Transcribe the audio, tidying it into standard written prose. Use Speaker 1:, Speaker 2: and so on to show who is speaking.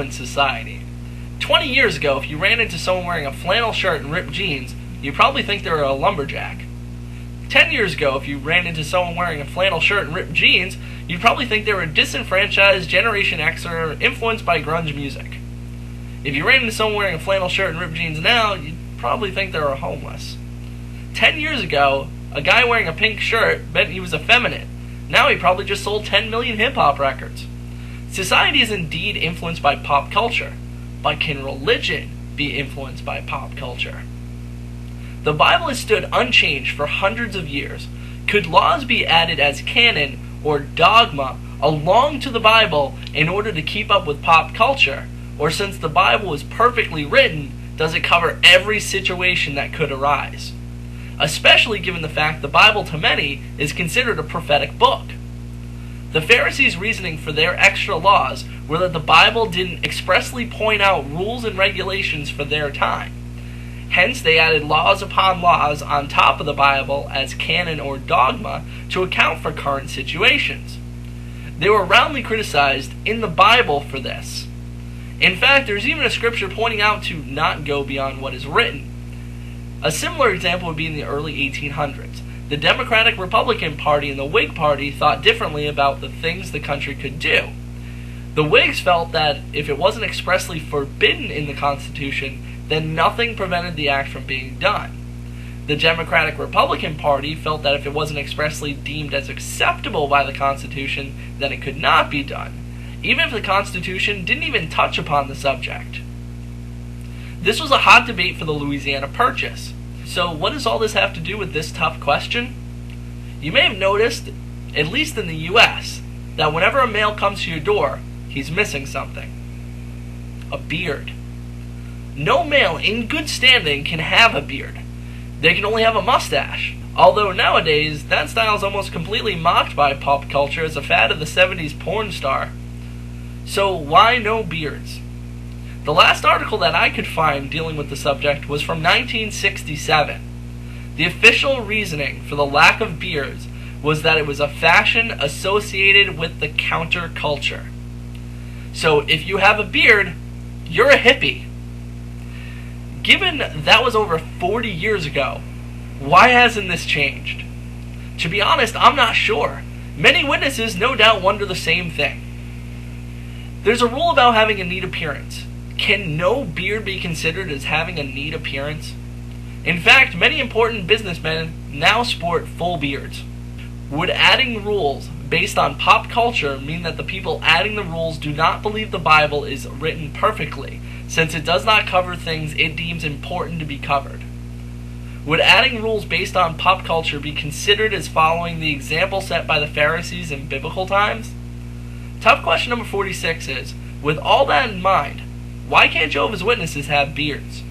Speaker 1: influence society. 20 years ago, if you ran into someone wearing a flannel shirt and ripped jeans, you'd probably think they were a lumberjack. 10 years ago, if you ran into someone wearing a flannel shirt and ripped jeans, you'd probably think they were a disenfranchised Generation Xer influenced by grunge music. If you ran into someone wearing a flannel shirt and ripped jeans now, you'd probably think they were homeless. 10 years ago, a guy wearing a pink shirt meant he was effeminate. Now he probably just sold 10 million hip-hop records. Society is indeed influenced by pop culture, but can religion be influenced by pop culture? The Bible has stood unchanged for hundreds of years. Could laws be added as canon or dogma along to the Bible in order to keep up with pop culture? Or since the Bible is perfectly written, does it cover every situation that could arise? Especially given the fact the Bible to many is considered a prophetic book. The Pharisees' reasoning for their extra laws were that the Bible didn't expressly point out rules and regulations for their time. Hence, they added laws upon laws on top of the Bible as canon or dogma to account for current situations. They were roundly criticized in the Bible for this. In fact, there's even a scripture pointing out to not go beyond what is written. A similar example would be in the early 1800s. The Democratic-Republican Party and the Whig Party thought differently about the things the country could do. The Whigs felt that if it wasn't expressly forbidden in the Constitution, then nothing prevented the act from being done. The Democratic-Republican Party felt that if it wasn't expressly deemed as acceptable by the Constitution, then it could not be done, even if the Constitution didn't even touch upon the subject. This was a hot debate for the Louisiana Purchase. So what does all this have to do with this tough question? You may have noticed, at least in the US, that whenever a male comes to your door, he's missing something. A beard. No male in good standing can have a beard. They can only have a mustache. Although nowadays, that style is almost completely mocked by pop culture as a fad of the 70s porn star. So why no beards? The last article that I could find dealing with the subject was from 1967. The official reasoning for the lack of beards was that it was a fashion associated with the counterculture. So if you have a beard, you're a hippie. Given that was over 40 years ago, why hasn't this changed? To be honest, I'm not sure. Many witnesses no doubt wonder the same thing. There's a rule about having a neat appearance. Can no beard be considered as having a neat appearance? In fact, many important businessmen now sport full beards. Would adding rules based on pop culture mean that the people adding the rules do not believe the Bible is written perfectly, since it does not cover things it deems important to be covered? Would adding rules based on pop culture be considered as following the example set by the Pharisees in biblical times? Tough question number 46 is, with all that in mind, why can't Jehovah's Witnesses have beards?